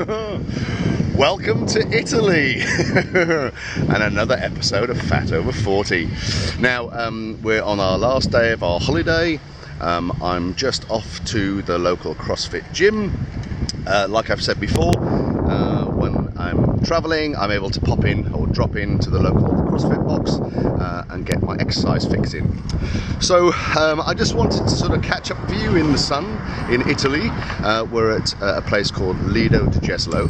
Welcome to Italy and another episode of Fat Over 40. Now we're on our last day of our holiday. I'm just off to the local CrossFit gym. Like I've said before, when I'm traveling, I'm able to pop in or drop into the local CrossFit box and get my exercise fix in. So I just wanted to sort of catch up with you in the sun in Italy. We're at a place called Lido di Jesolo.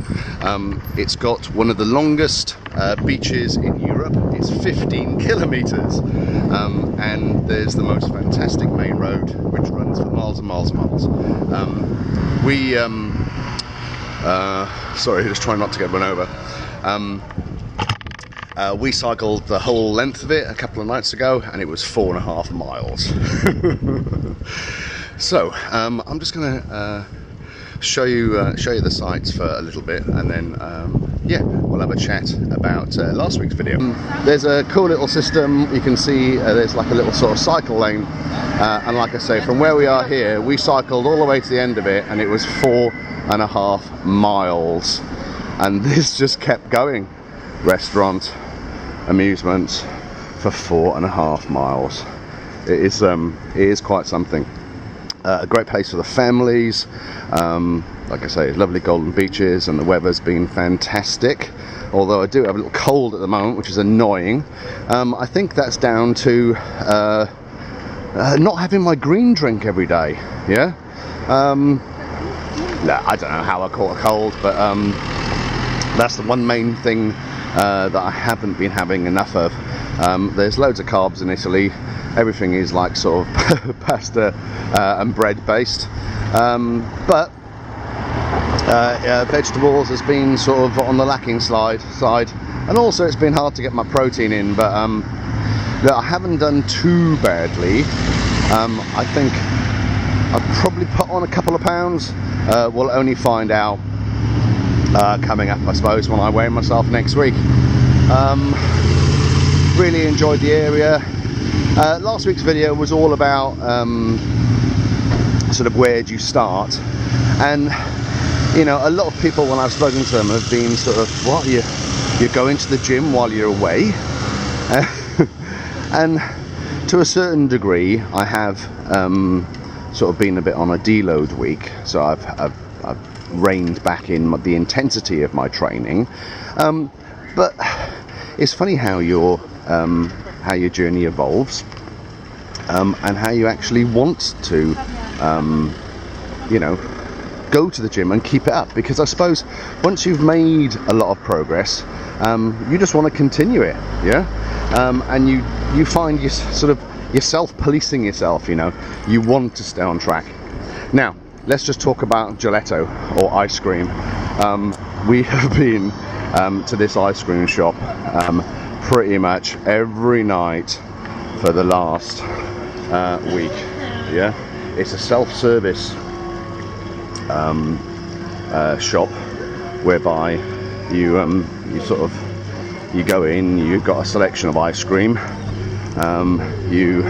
It's got one of the longest beaches in Europe. It's 15 kilometers, and there's the most fantastic main road which runs for miles and miles and miles. Sorry, just trying not to get run over. We cycled the whole length of it a couple of nights ago, and it was 4.5 miles. So I'm just going to show you the sights for a little bit, and then yeah, we'll have a chat about last week's video. There's a cool little system. You can see there's like a little sort of cycle lane, and like I say, from where we are here, we cycled all the way to the end of it, and it was 4.5 miles, and this just kept going. Restaurant, amusements for 4.5 miles. It is quite something. A great place for the families. Like I say, lovely golden beaches, and the weather's been fantastic. Although I do have a little cold at the moment, which is annoying. I think that's down to not having my green drink every day. Yeah. No, I don't know how I caught a cold, but that's the one main thing that I haven't been having enough of. There's loads of carbs in Italy. Everything is like sort of pasta and bread based, but vegetables has been sort of on the lacking side, and also it's been hard to get my protein in, but look, I haven't done too badly. I think I've probably put on a couple of pounds. We'll only find out coming up, I suppose, when I weigh myself next week. Really enjoyed the area. Last week's video was all about sort of where do you start, and you know, a lot of people when I've spoken to them have been sort of, what, you're going to the gym while you're away? And to a certain degree I have sort of been a bit on a deload week, so I've reined back in the intensity of my training, but it's funny how your journey evolves, and how you actually want to you know, go to the gym and keep it up, because I suppose once you've made a lot of progress, you just want to continue it, yeah, and you find you sort of yourself policing yourself, you know, you want to stay on track. Now let's just talk about gelato, or ice cream. We have been to this ice cream shop pretty much every night for the last week. Yeah, it's a self-service shop whereby you go in, you've got a selection of ice cream, you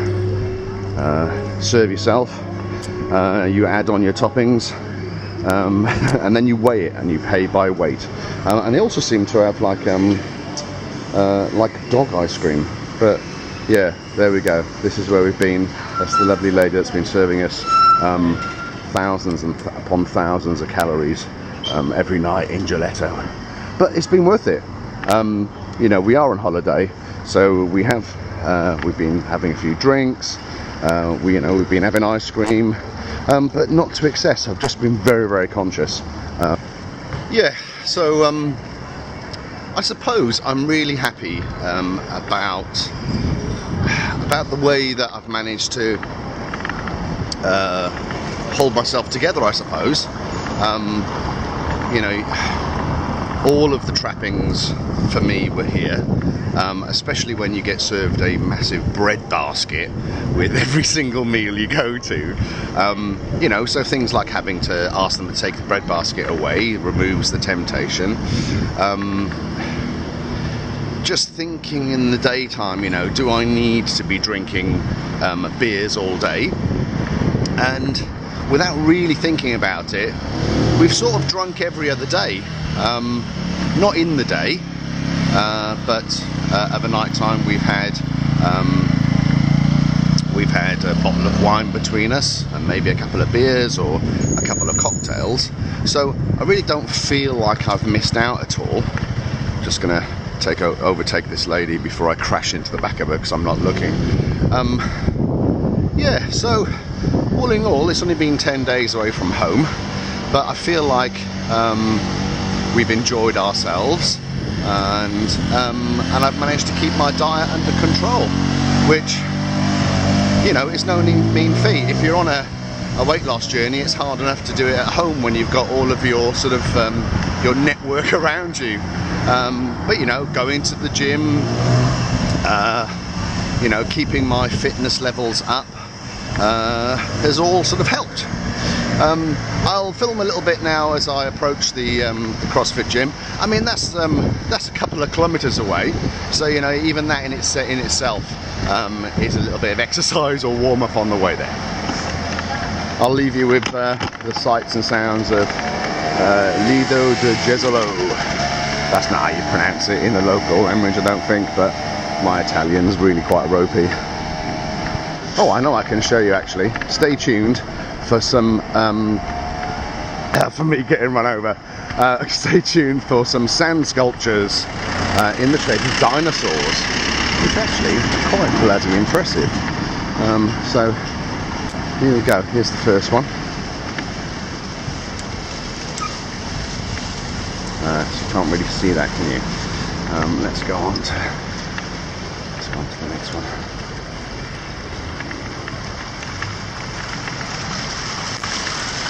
serve yourself, you add on your toppings, and then you weigh it and you pay by weight. And they also seem to have like dog ice cream. But yeah, there we go. This is where we've been. That's the lovely lady that's been serving us thousands upon thousands of calories every night in gelato. But it's been worth it. You know, we are on holiday, so we've been having a few drinks. We've been having ice cream, but not to excess. I've just been very, very conscious. Yeah, so I suppose I'm really happy about the way that I've managed to hold myself together, I suppose. You know, all of the trappings for me were here, especially when you get served a massive bread basket with every single meal you go to. You know, so things like having to ask them to take the bread basket away removes the temptation. Just thinking in the daytime, you know, do I need to be drinking beers all day? And without really thinking about it, we've sort of drunk every other day, not in the day, but of a night time we've had a bottle of wine between us and maybe a couple of beers or a couple of cocktails. So I really don't feel like I've missed out at all. Just gonna overtake this lady before I crash into the back of her because I'm not looking. Yeah, so all in all, it's only been 10 days away from home, but I feel like we've enjoyed ourselves, and I've managed to keep my diet under control, which, you know, it's no mean feat. If you're on a weight loss journey, it's hard enough to do it at home when you've got all of your sort of your network around you. But you know, going to the gym, you know, keeping my fitness levels up has all sort of helped. I'll film a little bit now as I approach the CrossFit gym. I mean, that's a couple of kilometers away, so you know, even that in itself is a little bit of exercise or warm up on the way there. I'll leave you with the sights and sounds of Lido de Jesolo. That's not how you pronounce it in the local language, I don't think, but my Italian's really quite ropey. Oh, I know I can show you actually. Stay tuned for some, for me getting run over. Stay tuned for some sand sculptures in the shape of dinosaurs, which actually is quite bloody impressive. So here we go. Here's the first one. So you can't really see that, can you? Let's go on to the next one.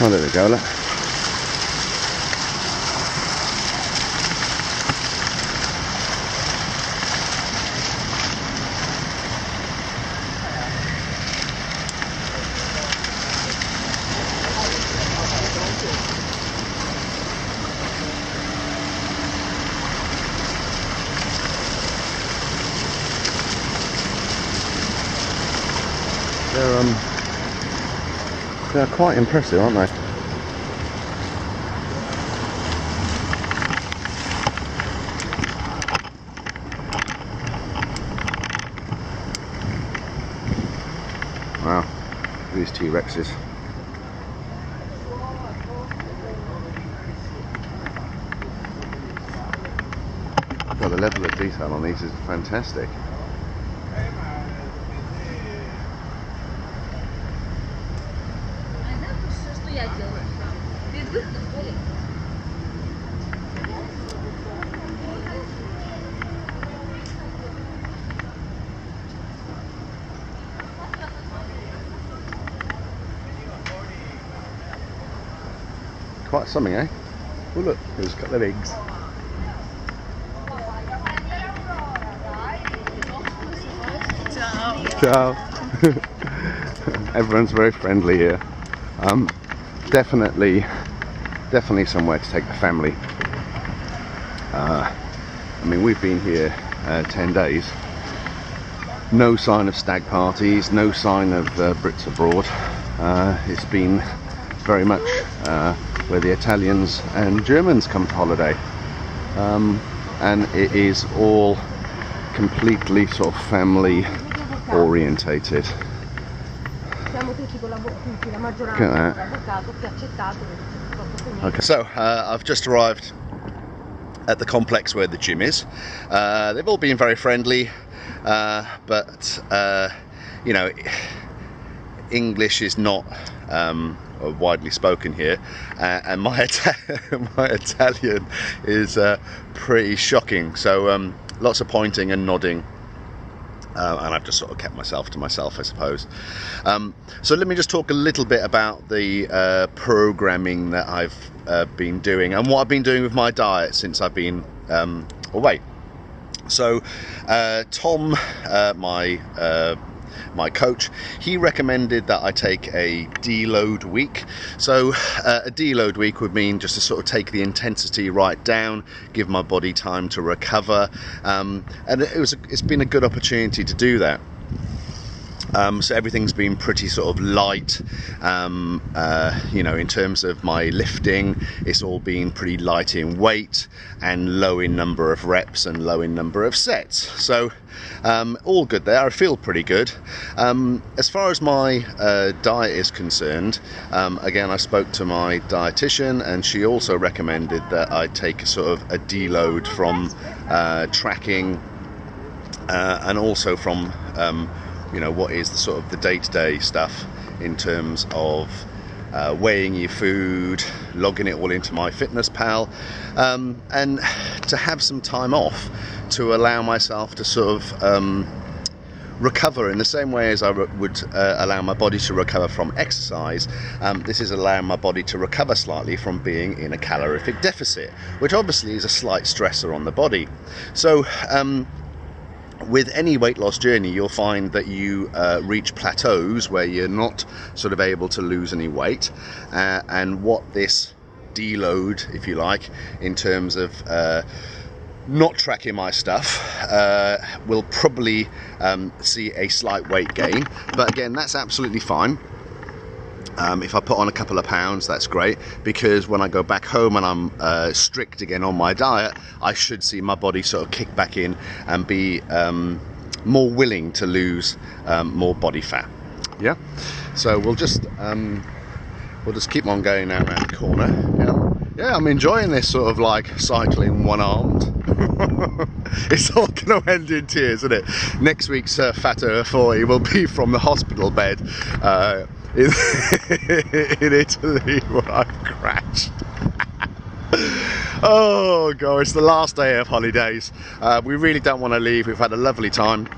Oh, there we go, look. They're quite impressive, aren't they? Wow, these T-Rexes. Well, the level of detail on these is fantastic. Quite something, eh? Oh look, there's a couple of eggs. Ciao. Everyone's very friendly here. Definitely somewhere to take the family. I mean, we've been here 10 days. No sign of stag parties, no sign of Brits abroad. It's been very much where the Italians and Germans come to holiday, and it is all completely sort of family orientated. Look at that. Okay, so I've just arrived at the complex where the gym is. They've all been very friendly, but you know, English is not widely spoken here, and my Italian is pretty shocking, so lots of pointing and nodding, and I've just sort of kept myself to myself, I suppose. So let me just talk a little bit about the programming that I've been doing and what I've been doing with my diet since I've been away. So Tom, my coach, he recommended that I take a deload week. So a deload week would mean just to sort of take the intensity right down, give my body time to recover, and it's been a good opportunity to do that. So everything's been pretty sort of light, you know, in terms of my lifting. It's all been pretty light in weight and low in number of reps and low in number of sets. So all good there. I feel pretty good. As far as my diet is concerned, again, I spoke to my dietitian, and she also recommended that I take a sort of a deload from tracking and also from you know, what is the sort of the day-to-day stuff in terms of weighing your food, logging it all into MyFitnessPal, and to have some time off to allow myself to sort of recover in the same way as I would allow my body to recover from exercise. This is allowing my body to recover slightly from being in a calorific deficit, which obviously is a slight stressor on the body. So with any weight loss journey, you'll find that you reach plateaus where you're not sort of able to lose any weight, and what this deload, if you like, in terms of not tracking my stuff, will probably see a slight weight gain, but again, that's absolutely fine. If I put on a couple of pounds, that's great, because when I go back home and I'm strict again on my diet, I should see my body sort of kick back in and be more willing to lose more body fat. Yeah, so we'll just keep on going now around the corner. Yeah, I'm enjoying this sort of like cycling one-armed. It's all going to end in tears, isn't it? Next week's Fatter 40 will be from the hospital bed in Italy, where I've crashed. Oh god, it's the last day of holidays. We really don't want to leave. We've had a lovely time.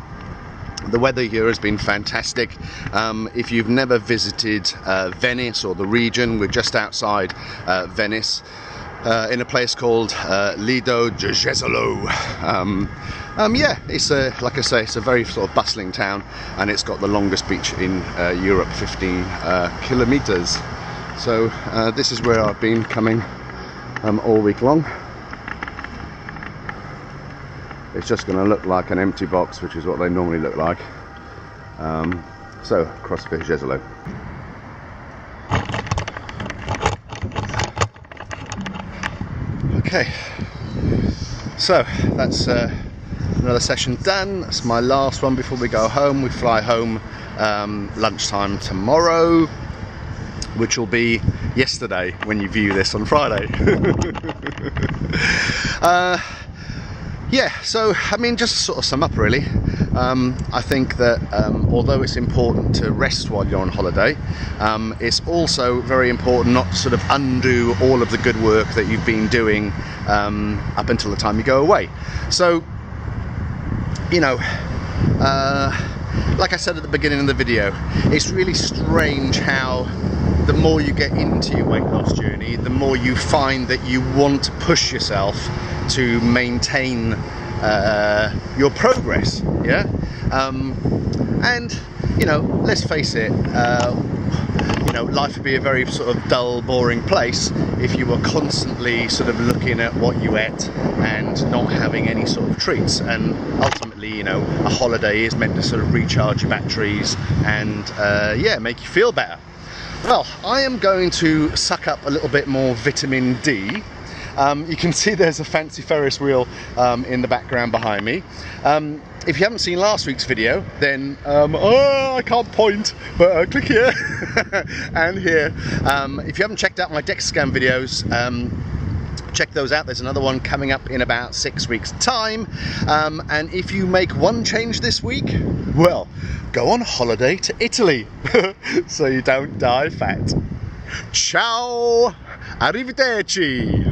The weather here has been fantastic. If you've never visited Venice or the region, we're just outside Venice in a place called Lido di Jesolo. Yeah, it's like I say, it's a very sort of bustling town, and it's got the longest beach in Europe, 15 kilometers. So this is where I've been coming all week long. It's just going to look like an empty box, which is what they normally look like. So, CrossFit Jesolo. Okay, so that's another session done. That's my last one before we go home. We fly home lunchtime tomorrow, which will be yesterday when you view this on Friday. Yeah, so I mean, just to sort of sum up really, I think that although it's important to rest while you're on holiday, it's also very important not to sort of undo all of the good work that you've been doing up until the time you go away. So, you know, like I said at the beginning of the video, it's really strange how the more you get into your weight loss journey, the more you find that you want to push yourself to maintain your progress. Yeah, and you know, let's face it, you know, life would be a very sort of dull, boring place if you were constantly sort of looking at what you ate and not having any sort of treats. And ultimately, you know, a holiday is meant to sort of recharge your batteries and yeah, make you feel better. Well, I am going to suck up a little bit more vitamin D. You can see there's a fancy Ferris wheel in the background behind me. If you haven't seen last week's video, then oh, I can't point, but click here and here. If you haven't checked out my DEXA scan videos, check those out. There's another one coming up in about 6 weeks time, and if you make one change this week, well, go on holiday to Italy so you don't die fat. Ciao, arrivederci.